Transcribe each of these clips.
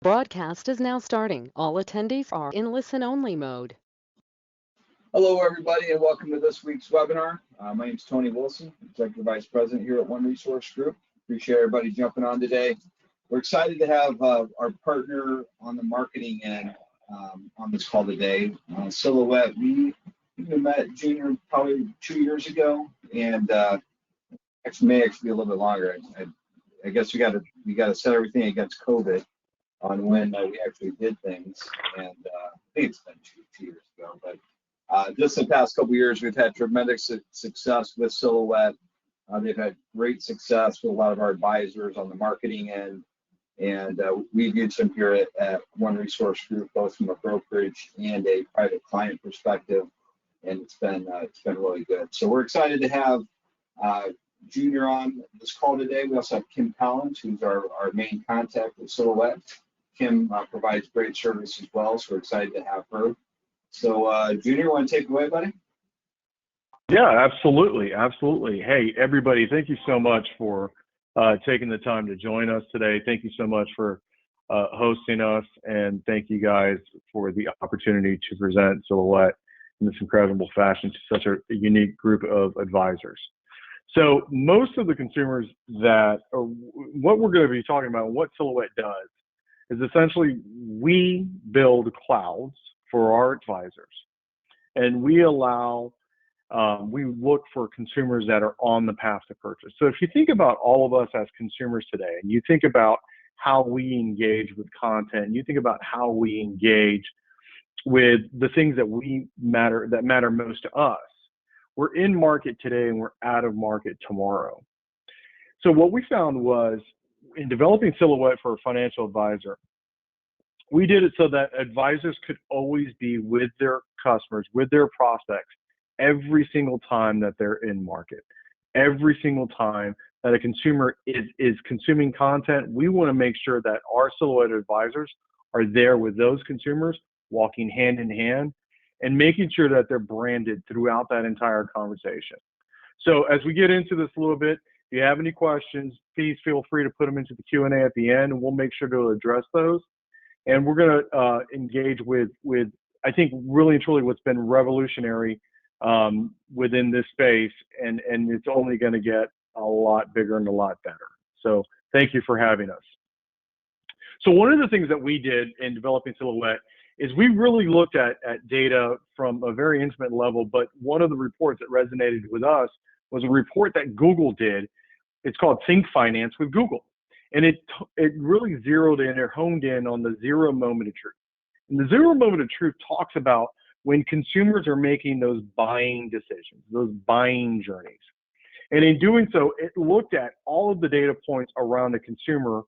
Broadcast is now starting. All attendees are in listen-only mode. Hello, everybody, and welcome to this week's webinar. My name is Tony Wilson, Executive Vice President here at One Resource Group. Appreciate everybody jumping on today. We're excited to have our partner on the marketing end on this call today, Silhouette. We met Junior probably 2 years ago, and may actually be a little bit longer. I guess we got to set everything against COVID on when we actually did things, and I think it's been two years ago, but just the past couple of years, we've had tremendous success with Silhouette. They've had great success with a lot of our advisors on the marketing end, and we've used them here at One Resource Group, both from a brokerage and a private client perspective, and it's been really good. So we're excited to have Junior on this call today. We also have Kim Collins, who's our main contact with Silhouette. Kim provides great service as well, so we're excited to have her. So, Junior, want to take it away, buddy? Yeah, absolutely. Hey, everybody, thank you so much for taking the time to join us today. Thank you so much for hosting us, and thank you guys for the opportunity to present Silhouette in this incredible fashion to such a unique group of advisors. So most of the consumers what we're going to be talking about, what Silhouette does, is essentially we build clouds for our advisors, and we look for consumers that are on the path to purchase. So if you think about all of us as consumers today, and you think about how we engage with content, and you think about how we engage with the things that matter most to us, we're in market today and we're out of market tomorrow. So what we found was, in developing Silhouette for a financial advisor, we did it so that advisors could always be with their customers, with their prospects, every single time that they're in market. Every single time that a consumer is consuming content, we want to make sure that our Silhouette advisors are there with those consumers, walking hand in hand, and making sure that they're branded throughout that entire conversation. So as we get into this a little bit, if you have any questions, please feel free to put them into the Q&A at the end, and we'll make sure to address those. And we're going to engage with, I think, really and truly what's been revolutionary within this space, and it's only going to get a lot bigger and a lot better. So thank you for having us. So one of the things that we did in developing Silhouette is we really looked at data from a very intimate level, but one of the reports that resonated with us was a report that Google did. It's called Think Finance with Google. And it really zeroed in or honed in on the zero moment of truth. And the zero moment of truth talks about when consumers are making those buying decisions, those buying journeys. And in doing so, it looked at all of the data points around the consumer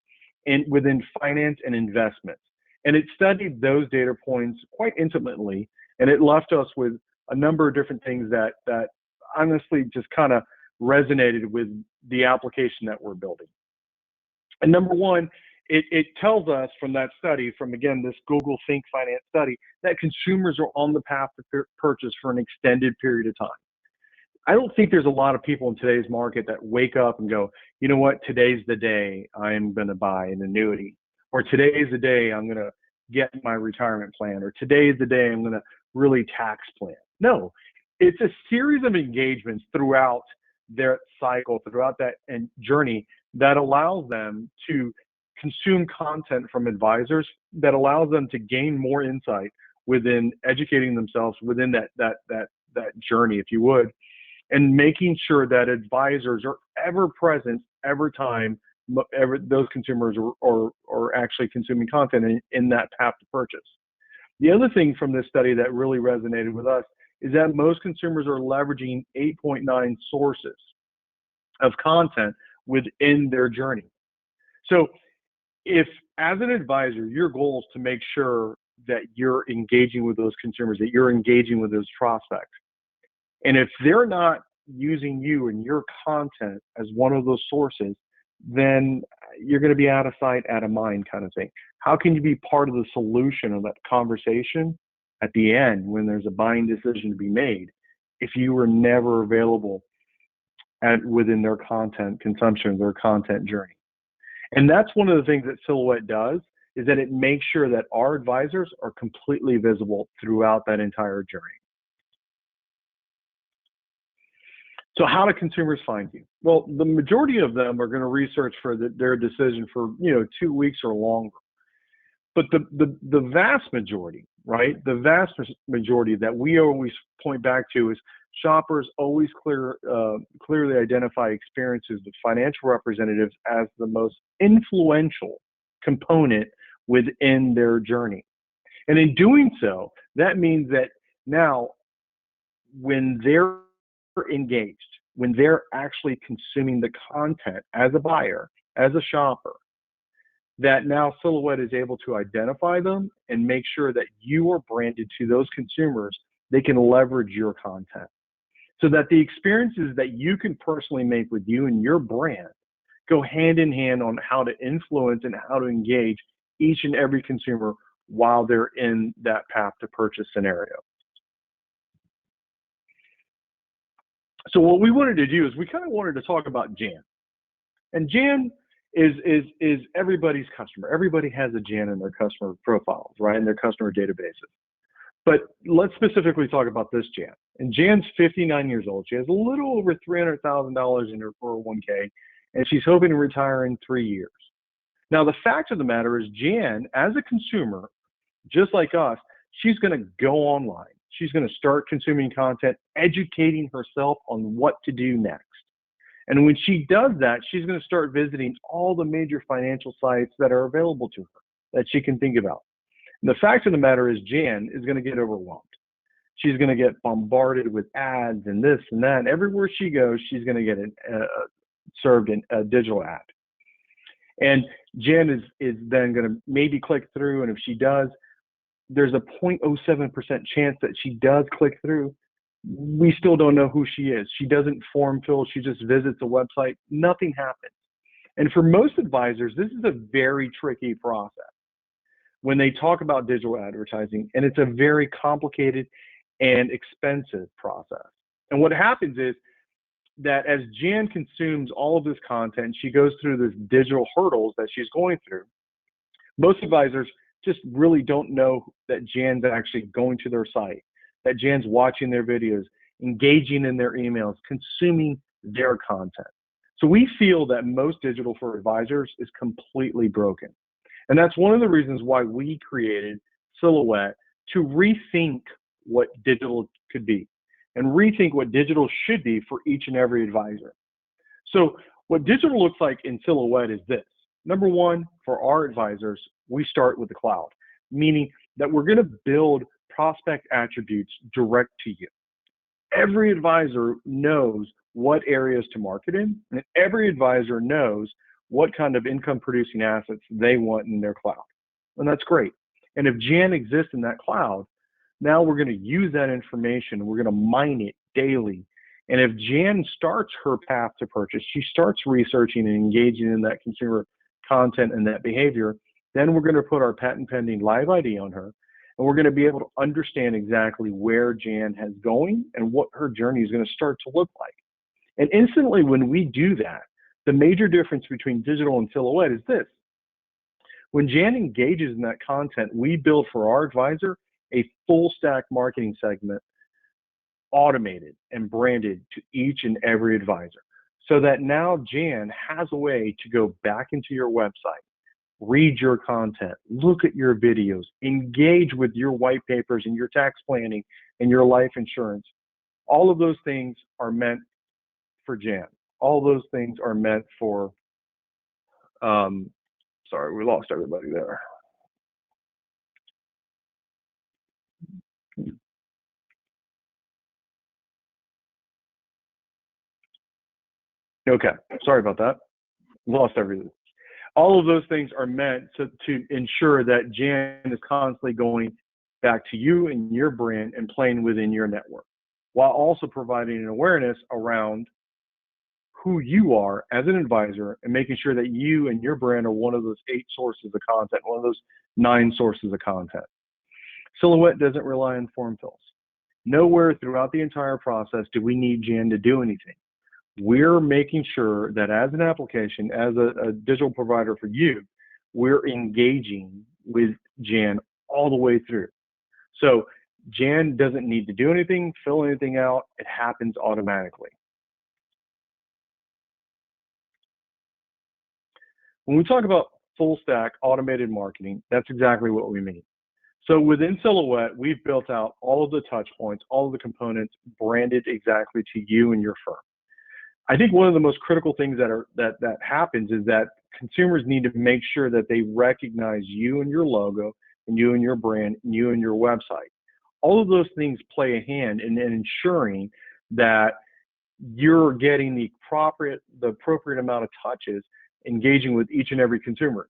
and within finance and investments. And it studied those data points quite intimately, and it left us with a number of different things that honestly just kind of resonated with the application that we're building. And number one, it tells us from that study, from again this Google Think Finance study, that consumers are on the path to purchase for an extended period of time. I don't think there's a lot of people in today's market that wake up and go, you know what, today's the day I'm going to buy an annuity, or today's the day I'm going to get my retirement plan, or today's the day I'm going to really tax plan. No, it's a series of engagements throughout their cycle, throughout that journey, that allows them to consume content from advisors, that allows them to gain more insight within educating themselves within that journey, if you would, and making sure that advisors are ever present every time those consumers are actually consuming content in that path to purchase. The other thing from this study that really resonated with us is that most consumers are leveraging 8.9 sources of content within their journey. So if, as an advisor, your goal is to make sure that you're engaging with those consumers, that you're engaging with those prospects, and if they're not using you and your content as one of those sources, then you're going to be out of sight, out of mind kind of thing. How can you be part of the solution of that conversation at the end when there's a buying decision to be made if you were never available within their content consumption, their content journey? And that's one of the things that Silhouette does, is that it makes sure that our advisors are completely visible throughout that entire journey. So how do consumers find you? Well, the majority of them are going to research for their decision for 2 weeks or longer. But the vast majority, right? The vast majority that we always point back to is shoppers always clearly identify experiences with financial representatives as the most influential component within their journey. And in doing so, that means that now when they're engaged, when they're actually consuming the content as a buyer, as a shopper, that now Silhouette is able to identify them and make sure that you are branded to those consumers. They can leverage your content so that the experiences that you can personally make with you and your brand go hand in hand on how to influence and how to engage each and every consumer while they're in that path to purchase scenario. So what we wanted to do is we kind of wanted to talk about Jan. And Jan is everybody's customer. Everybody has a Jan in their customer profiles, right, in their customer databases. But let's specifically talk about this Jan. And Jan's 59 years old. She has a little over $300,000 in her 401k, and she's hoping to retire in 3 years. Now, the fact of the matter is Jan, as a consumer, just like us, she's going to go online. She's going to start consuming content, educating herself on what to do next. And when she does that, she's going to start visiting all the major financial sites that are available to her that she can think about. And the fact of the matter is Jan is going to get overwhelmed. She's going to get bombarded with ads and this and that. And everywhere she goes, she's going to get served in a digital ad. And Jan is then going to maybe click through. And if she does, there's a 0.07% chance that she does click through. We still don't know who she is. She doesn't form fill. She just visits a website. Nothing happens. And for most advisors, this is a very tricky process when they talk about digital advertising, and it's a very complicated and expensive process. And what happens is that as Jan consumes all of this content, she goes through this digital hurdles that she's going through. Most advisors just really don't know that Jan's actually going to their site, that Jan's watching their videos, engaging in their emails, consuming their content. So we feel that most digital for advisors is completely broken. And that's one of the reasons why we created Silhouette, to rethink what digital could be and rethink what digital should be for each and every advisor. So what digital looks like in Silhouette is this. Number one, for our advisors, we start with the cloud, meaning that we're going to build prospect attributes direct to you. Every advisor knows what areas to market in, and every advisor knows what kind of income producing assets they want in their cloud. And that's great. And if Jan exists in that cloud, now we're going to use that information. We're going to mine it daily. And if Jan starts her path to purchase, she starts researching and engaging in that consumer content and that behavior, then we're going to put our patent pending live ID on her. And we're going to be able to understand exactly where Jan has going and what her journey is going to start to look like. And instantly when we do that, the major difference between digital and Silhouette is this. When Jan engages in that content, we build for our advisor a full stack marketing segment, automated and branded to each and every advisor, so that now Jan has a way to go back into your website, read your content, look at your videos, engage with your white papers and your tax planning and your life insurance. All of those things are meant for Jan. All those things are meant for, sorry, we lost everybody there. Okay, sorry about that. Lost everything. All of those things are meant to ensure that Jan is constantly going back to you and your brand and playing within your network, while also providing an awareness around who you are as an advisor and making sure that you and your brand are one of those 8 sources of content, one of those 9 sources of content. Silhouette doesn't rely on form fills. Nowhere throughout the entire process do we need Jan to do anything. We're making sure that as an application, as a digital provider for you, we're engaging with Jan all the way through. So Jan doesn't need to do anything, fill anything out. It happens automatically. When we talk about full stack automated marketing, that's exactly what we mean. So within Silhouette, we've built out all of the touch points, all of the components branded exactly to you and your firm. I think one of the most critical things that happens is that consumers need to make sure that they recognize you and your logo, and you and your brand, and you and your website. All of those things play a hand in ensuring that you're getting the appropriate amount of touches engaging with each and every consumer.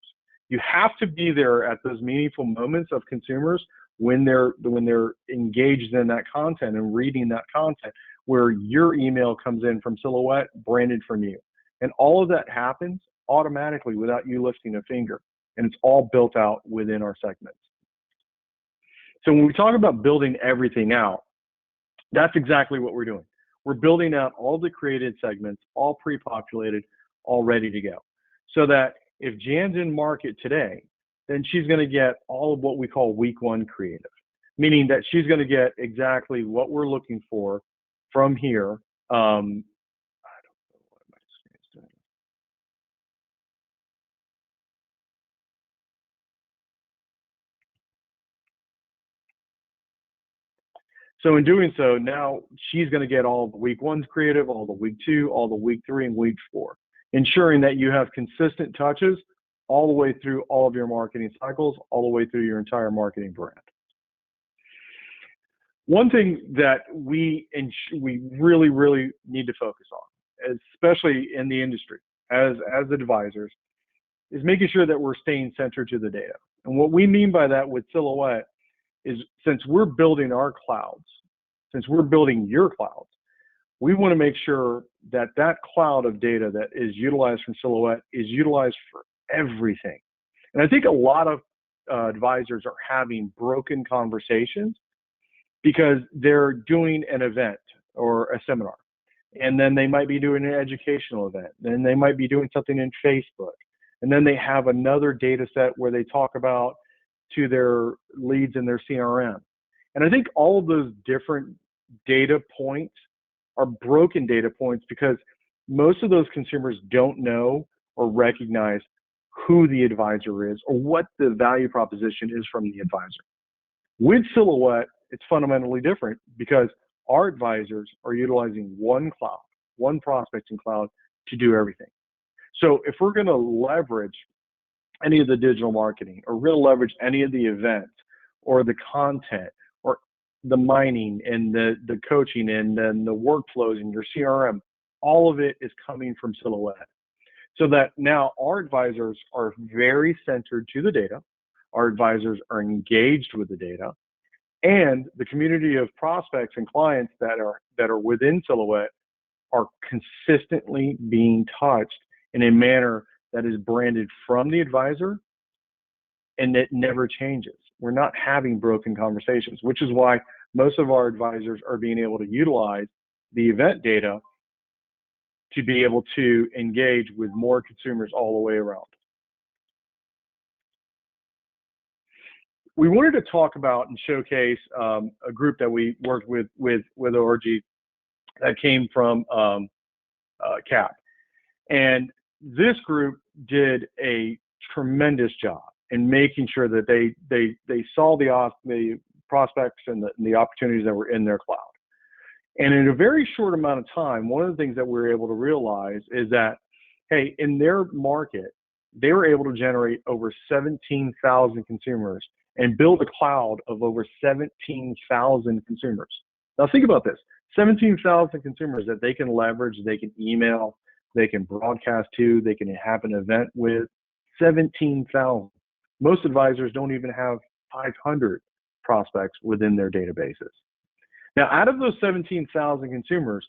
You have to be there at those meaningful moments of consumers when they're engaged in that content and reading that content, where your email comes in from Silhouette, branded from you. And all of that happens automatically without you lifting a finger. And it's all built out within our segments. So when we talk about building everything out, that's exactly what we're doing. We're building out all the created segments, all pre-populated, all ready to go. So that if Jan's in market today, then she's going to get all of what we call week one creative, meaning that she's going to get exactly what we're looking for from here. I don't know what my screen is doing. So in doing so, now she's going to get all the week one's creative, all the week two, all the week three, and week four, ensuring that you have consistent touches all the way through all of your marketing cycles, all the way through your entire marketing brand. One thing that we really, really need to focus on, especially in the industry as advisors, is making sure that we're staying centered to the data. And what we mean by that with Silhouette is, since we're building our clouds, since we're building your clouds, we want to make sure that that cloud of data that is utilized from Silhouette is utilized for everything. And I think a lot of advisors are having broken conversations because they're doing an event or a seminar, and then they might be doing an educational event, then they might be doing something in Facebook, and then they have another data set where they talk about to their leads in their CRM. And I think all of those different data points are broken data points because most of those consumers don't know or recognize who the advisor is or what the value proposition is from the advisor. With Silhouette, it's fundamentally different because our advisors are utilizing one cloud, one prospecting cloud to do everything. So if we're going to leverage any of the digital marketing, or we're going to leverage any of the events or the content or the mining and the coaching and then the workflows in your CRM, all of it is coming from Silhouette. So that now our advisors are very centered to the data, our advisors are engaged with the data, and the community of prospects and clients that are within Silhouette are consistently being touched in a manner that is branded from the advisor, and it never changes. We're not having broken conversations, which is why most of our advisors are being able to utilize the event data to be able to engage with more consumers all the way around. We wanted to talk about and showcase a group that we worked with ORG that came from CAP. And this group did a tremendous job in making sure that they saw the prospects and the opportunities that were in their cloud. And in a very short amount of time, one of the things that we were able to realize is that, hey, in their market, they were able to generate over 17,000 consumers and build a cloud of over 17,000 consumers. Now think about this, 17,000 consumers that they can leverage, they can email, they can broadcast to, they can have an event with, 17,000. Most advisors don't even have 500 prospects within their databases. Now, out of those 17,000 consumers,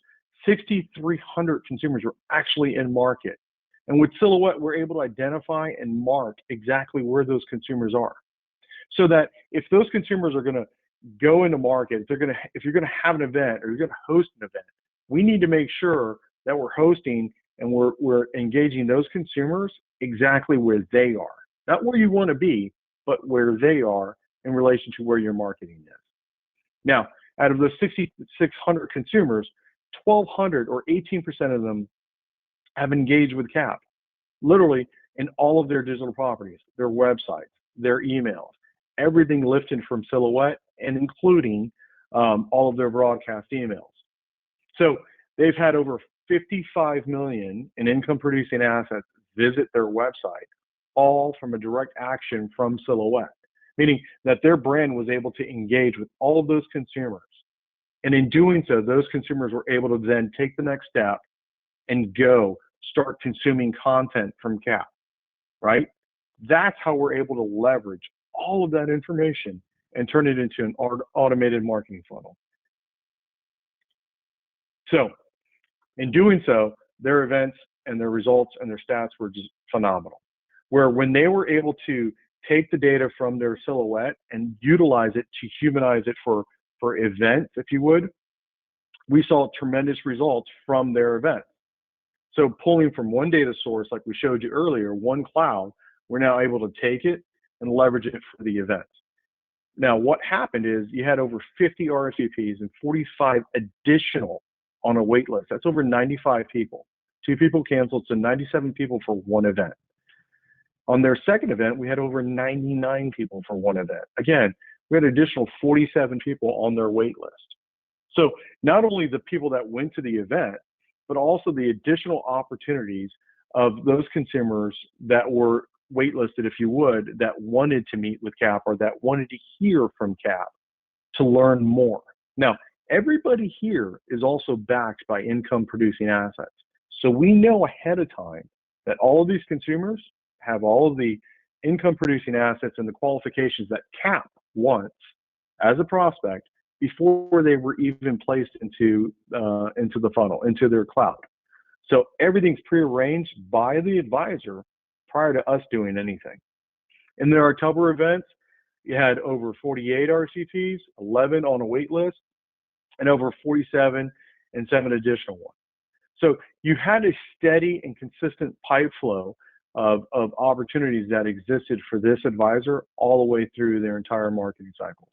6,300 consumers are actually in market. And with Silhouette, we're able to identify and mark exactly where those consumers are. So that if those consumers are going to go into market, if you're going to have an event or you're going to host an event, we need to make sure that we're hosting and we're engaging those consumers exactly where they are. Not where you want to be, but where they are in relation to where your marketing is. Now, out of those 6,600 consumers, 1,200 or 18% of them have engaged with CAP, literally in all of their digital properties, their websites, their emails, everything lifted from Silhouette and including all of their broadcast emails. So they've had over 55 million in income producing assets visit their website, all from a direct action from Silhouette, meaning that their brand was able to engage with all of those consumers. And in doing so, those consumers were able to then take the next step and go start consuming content from CAP, right? That's how we're able to leverage all of that information and turn it into an automated marketing funnel. So in doing so, their events and their results and their stats were just phenomenal. Where when they were able to take the data from their Silhouette and utilize it to humanize it for events, if you would, we saw tremendous results from their events. So pulling from one data source, like we showed you earlier, one cloud, we're now able to take it and leverage it for the events. Now, what happened is you had over 50 RSVPs and 45 additional on a wait list. That's over 95 people. 2 people canceled, so 97 people for one event. On their second event, we had over 99 people for one event. Again, we had an additional 47 people on their wait list. So not only the people that went to the event, but also the additional opportunities of those consumers that were waitlisted, if you would, that wanted to meet with CAP or that wanted to hear from CAP to learn more. Now, everybody here is also backed by income producing assets. So we know ahead of time that all of these consumers have all of the income producing assets and the qualifications that CAP wants as a prospect before they were even placed into the funnel, into their cloud. So everything's prearranged by the advisor prior to us doing anything. In their October events, you had over 48 RCPs, 11 on a wait list, and over 47 and 7 additional ones. So you had a steady and consistent pipe flow of opportunities that existed for this advisor all the way through their entire marketing cycles.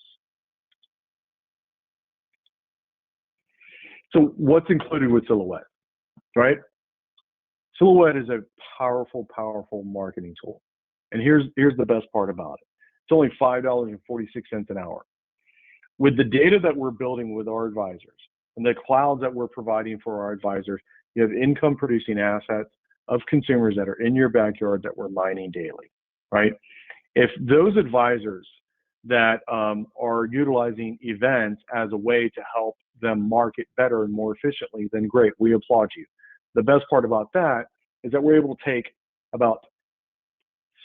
So what's included with Silhouette, right? Silhouette is a powerful, powerful marketing tool. And here's the best part about it. It's only $5.46 an hour. With the data that we're building with our advisors and the clouds that we're providing for our advisors, you have income producing assets of consumers that are in your backyard that we're mining daily, right? If those advisors that are utilizing events as a way to help them market better and more efficiently, then great, we applaud you. The best part about that is that we're able to take about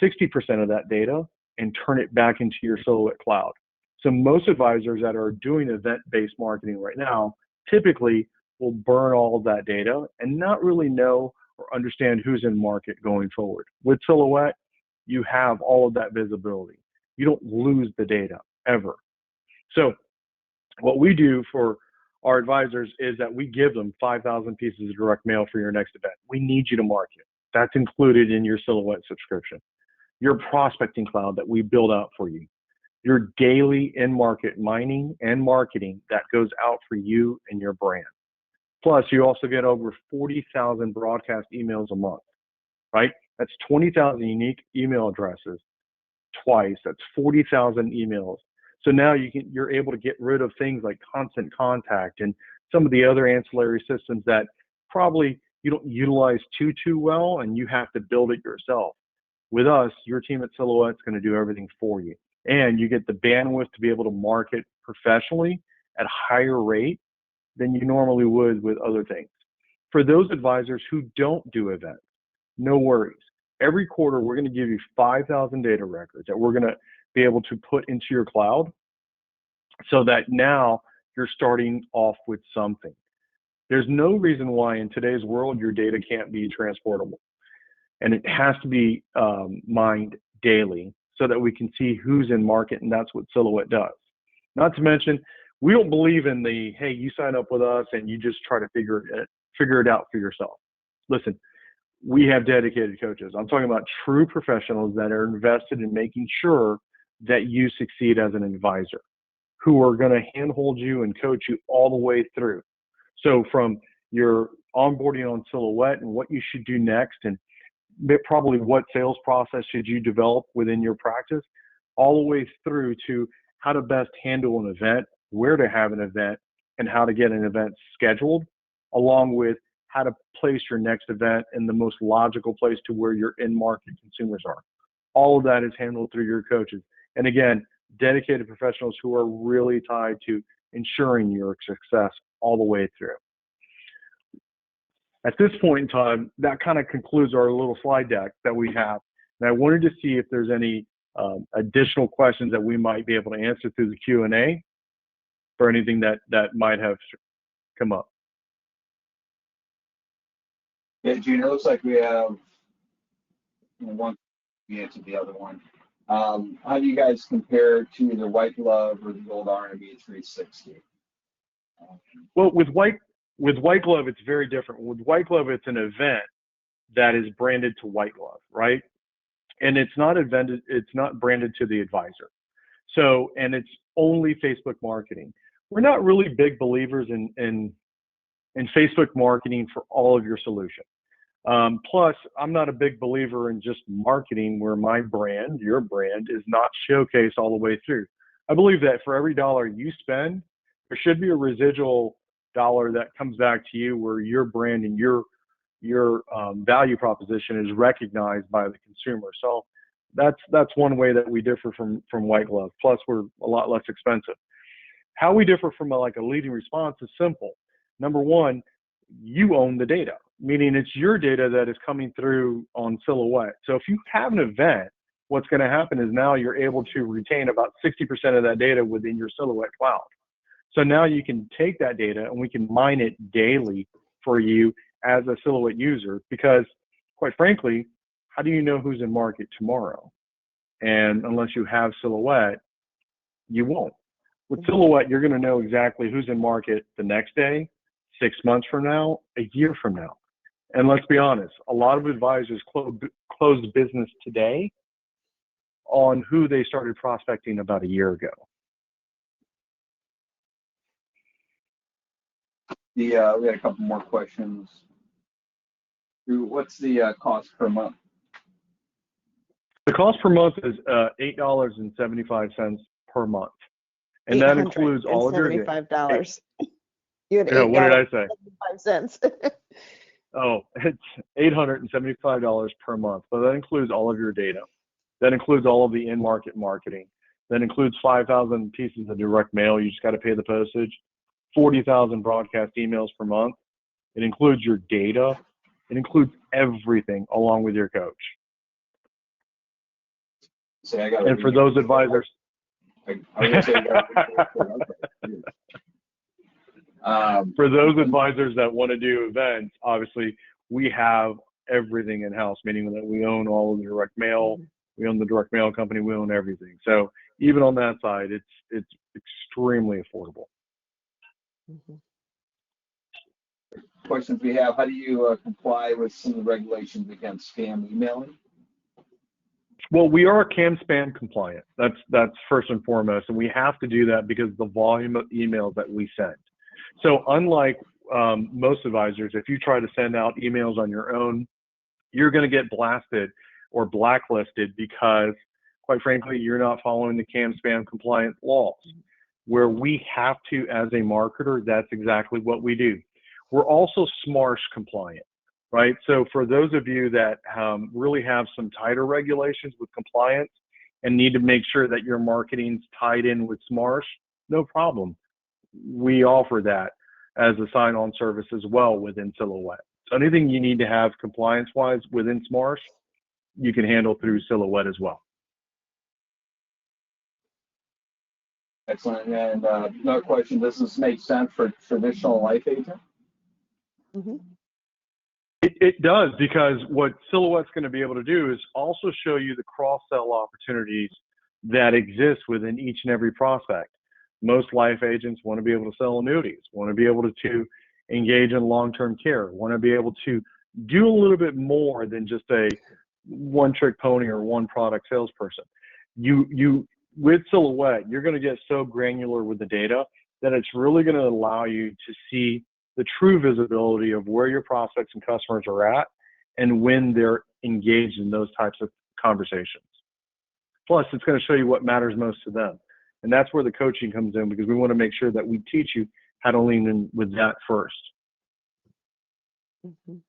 60% of that data and turn it back into your Silhouette cloud. So most advisors that are doing event-based marketing right now typically will burn all of that data and not really know or understand who's in market going forward. With Silhouette, you have all of that visibility. You don't lose the data ever. So what we do for our advisors is that we give them 5,000 pieces of direct mail for your next event. We need you to market. That's included in your Silhouette subscription. Your prospecting cloud that we build out for you. Your daily in-market mining and marketing that goes out for you and your brand. Plus, you also get over 40,000 broadcast emails a month, right? That's 20,000 unique email addresses twice. That's 40,000 emails. So now you're able to get rid of things like constant contact and some of the other ancillary systems that probably you don't utilize too well, and you have to build it yourself. With us, your team at Silhouette is going to do everything for you. And you get the bandwidth to be able to market professionally at a higher rate than you normally would with other things. For those advisors who don't do events, no worries. Every quarter, we're going to give you 5,000 data records that we're going to be able to put into your cloud so that now you're starting off with something. There's no reason why in today's world your data can't be transportable. And it has to be mined daily so that we can see who's in market, and that's what Silhouette does. Not to mention, we don't believe in the, hey, you sign up with us and you just try to figure it out for yourself. Listen, we have dedicated coaches. I'm talking about true professionals that are invested in making sure that you succeed as an advisor, who are going to handhold you and coach you all the way through. So from your onboarding on Silhouette and what you should do next, and probably what sales process should you develop within your practice, all the way through to how to best handle an event, where to have an event, and how to get an event scheduled, along with how to place your next event in the most logical place to where your in-market consumers are. All of that is handled through your coaches. And again, dedicated professionals who are really tied to ensuring your success all the way through. At this point in time, that kind of concludes our little slide deck that we have. And I wanted to see if there's any additional questions that we might be able to answer through the Q&A for anything that might have come up. Yeah, Junior, it looks like we have one. We answered the other one. How do you guys compare to either White Glove or the old R&B 360? Well, with White Glove, it's very different. With White Glove, it's an event that is branded to White Glove, right? And it's not branded to the advisor. So, and it's only Facebook marketing. We're not really big believers in Facebook marketing for all of your solution. Plus, I'm not a big believer in just marketing where my brand, your brand, is not showcased all the way through. I believe that for every dollar you spend, there should be a residual dollar that comes back to you where your brand and your value proposition is recognized by the consumer. So that's one way that we differ from White Glove. Plus, we're a lot less expensive. How we differ from a leading response is simple. Number one, you own the data, meaning it's your data that is coming through on Silhouette. So if you have an event, what's going to happen is now you're able to retain about 60% of that data within your Silhouette cloud. So now you can take that data and we can mine it daily for you as a Silhouette user, because quite frankly, how do you know who's in market tomorrow? And unless you have Silhouette, you won't. With Silhouette, you're going to know exactly who's in market the next day, 6 months from now, a year from now. And let's be honest, a lot of advisors close business today on who they started prospecting about a year ago. We had a couple more questions. What's the cost per month? The cost per month is $8.75 per month. And that includes all of your $875. You had what did I say? $8.75. Oh, it's $875 per month. But that includes all of your data. That includes all of the in-market marketing. That includes 5,000 pieces of direct mail. You just got to pay the postage. 40,000 broadcast emails per month. It includes your data. It includes everything along with your coach. So and for those advisors, for those advisors that want to do events, obviously we have everything in house, meaning that we own all of the direct mail, we own the direct mail company, we own everything. So even on that side, it's extremely affordable. Questions we have: how do you comply with some of the regulations against scam emailing? Well, we are CAM spam compliant. That's first and foremost, and we have to do that because of the volume of emails that we send. So unlike most advisors, if you try to send out emails on your own, you're going to get blasted or blacklisted because, quite frankly, you're not following the CAM spam compliant laws. Where we have to, as a marketer, that's exactly what we do. We're also SMARS compliant, right? So for those of you that really have some tighter regulations with compliance and need to make sure that your marketing's tied in with SMARS, no problem. We offer that as a sign-on service as well within Silhouette. So anything you need to have compliance-wise within SMARS, you can handle through Silhouette as well. Excellent. And another question: does this make sense for traditional life agent? It does, because what Silhouette's going to be able to do is also show you the cross-sell opportunities that exist within each and every prospect. Most life agents want to be able to sell annuities, want to be able to engage in long-term care, want to be able to do a little bit more than just a one-trick pony or one-product salesperson. You with Silhouette, you're going to get so granular with the data that it's really going to allow you to see the true visibility of where your prospects and customers are at and when they're engaged in those types of conversations. Plus, it's going to show you what matters most to them. And that's where the coaching comes in, because we want to make sure that we teach you how to lean in with that first. Mhm.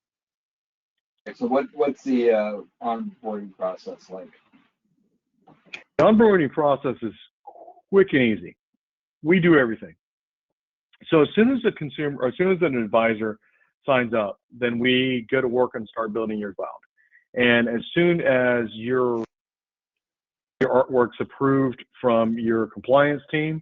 So what's the onboarding process like? The onboarding process is quick and easy. We do everything. So as soon as a consumer, or as soon as an advisor signs up, then we go to work and start building your cloud. And as soon as your artwork's approved from your compliance team,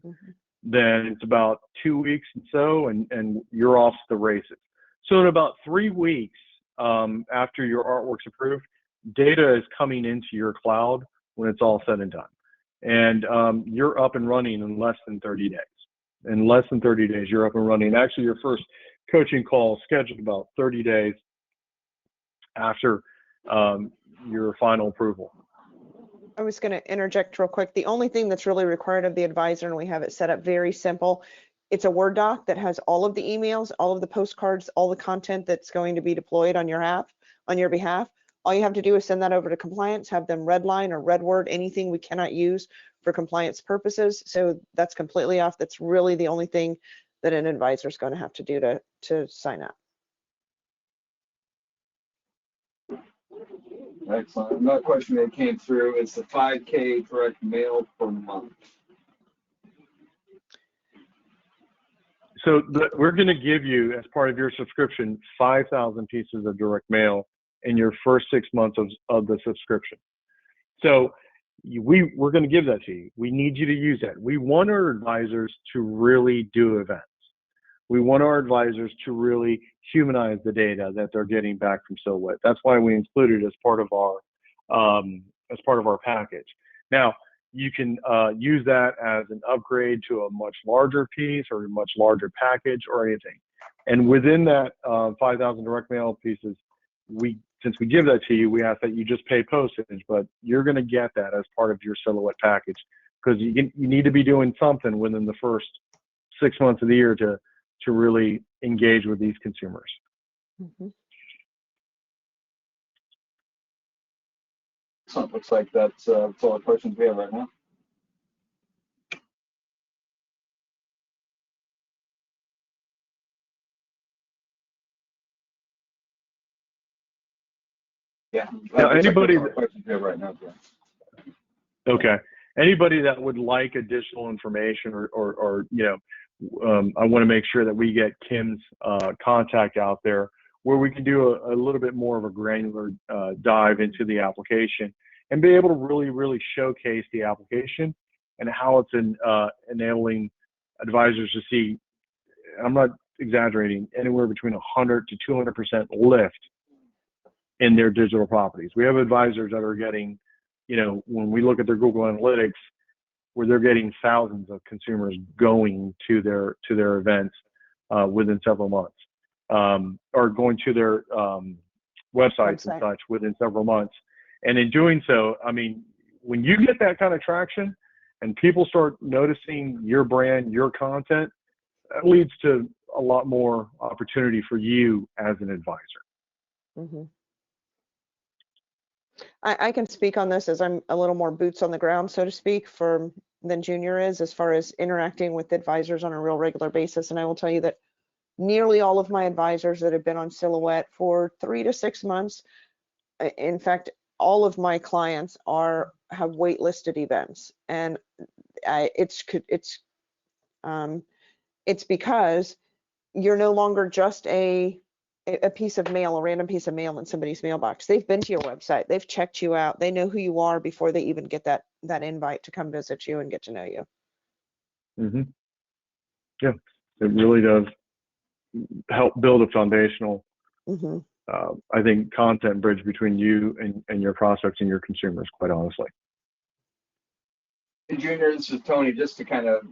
then it's about 2 weeks and so, and you're off to the races. So in about 3 weeks after your artwork's approved, data is coming into your cloud when it's all said and done. And you're up and running in less than 30 days. In less than 30 days, you're up and running. Actually, your first coaching call is scheduled about 30 days after your final approval. I was going to interject real quick. The only thing that's really required of the advisor, and we have it set up very simple, it's a Word doc that has all of the emails, all of the postcards, all the content that's going to be deployed on your behalf. All you have to do is send that over to compliance, have them redline or red word anything we cannot use for compliance purposes. So that's completely off. That's really the only thing that an advisor is going to have to do to sign up. Excellent. Another question that came through is the 5K direct mail per month. So we're going to give you, as part of your subscription, 5,000 pieces of direct mail in your first 6 months of the subscription. So we're going to give that to you. We need you to use that. We want our advisors to really do events. We want our advisors to really humanize the data that they're getting back from SILLOET. That's why we include it as part of our package. Now, you can use that as an upgrade to a much larger piece or a much larger package or anything. And within that 5,000 direct mail pieces, since we give that to you, we ask that you just pay postage, but you're going to get that as part of your SILLOET package, because you need to be doing something within the first 6 months of the year to really engage with these consumers. Mm-hmm. So it looks like that's all the questions we have right now. Yeah. Now, anybody all the questions we have right now. Yeah. Okay. Anybody that would like additional information or I want to make sure that we get Kim's contact out there where we can do a little bit more of a granular dive into the application and be able to really showcase the application and how it's enabling advisors to see, I'm not exaggerating, anywhere between 100 to 200% lift in their digital properties. We have advisors that are getting, when we look at their Google Analytics, where they're getting thousands of consumers going to their events within several months, or going to their websites and such within several months. And in doing so, I mean, when you get that kind of traction and people start noticing your brand, your content, that leads to a lot more opportunity for you as an advisor. Mm-hmm. I can speak on this as I'm a little more boots on the ground, so to speak, than Junior is, as far as interacting with advisors on a real regular basis. And I will tell you that nearly all of my advisors that have been on SILLOET for 3 to 6 months, in fact, all of my clients have waitlisted events, and it's because you're no longer just a piece of mail, a random piece of mail in somebody's mailbox. They've been to your website, they've checked you out, they know who you are before they even get that invite to come visit you and get to know you. Mm-hmm. Yeah, it really does help build a foundational, Mm-hmm. I think, content bridge between you and your prospects and your consumers, quite honestly. Hey, Junior, this is Tony. Just to kind of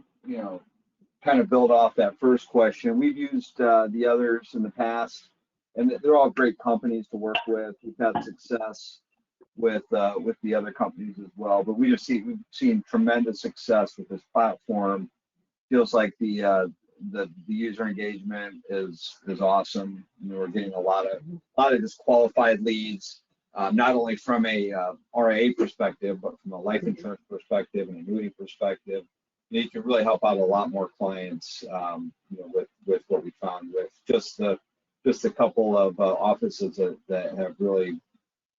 build off that first question. We've used the others in the past, and they're all great companies to work with. We've had success. with the other companies as well. But we've seen tremendous success with this platform. Feels like the user engagement is awesome. You know, we're getting a lot of just qualified leads, not only from a RIA perspective, but from a life insurance perspective and annuity perspective. You can really help out a lot more clients, you know, with what we found with just a couple of offices that have really,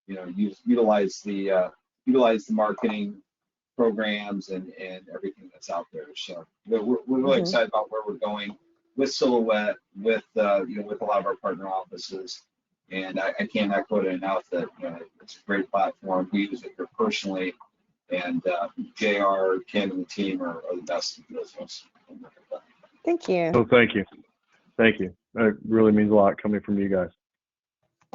you know, utilized the marketing programs and everything that's out there. So we're really excited about where we're going with SILLOET, with you know, with a lot of our partner offices. And I can't echo it enough that, you know, it's a great platform. We use it here personally, and JR, Kim, and the team are the best in business. Thank you. So thank you. It really means a lot coming from you guys.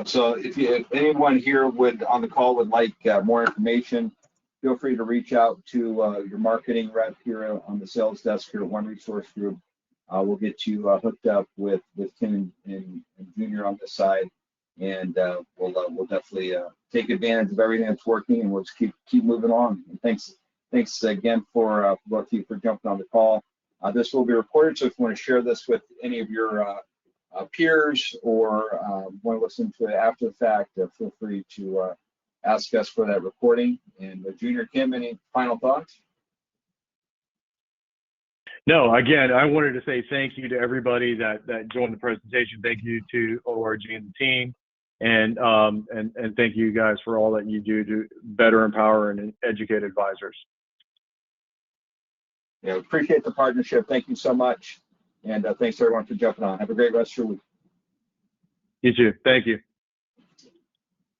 So if anyone here on the call would like more information, feel free to reach out to your marketing rep here on the sales desk here at One Resource Group. We'll get you hooked up with Tim and Junior on this side, and we'll definitely take advantage of everything that's working, and we'll just keep moving on. And thanks again for both of you for jumping on the call. This will be recorded, so if you want to share this with any of your peers or want to listen to it after the fact, feel free to ask us for that recording. And Junior, Kim, any final thoughts? No, again, I wanted to say thank you to everybody that joined the presentation. Thank you to ORG and the team, and thank you guys for all that you do to better empower and educate advisors. Yeah, appreciate the partnership. Thank you so much, and thanks to everyone for jumping on. Have a great rest of your week. You too. Thank you.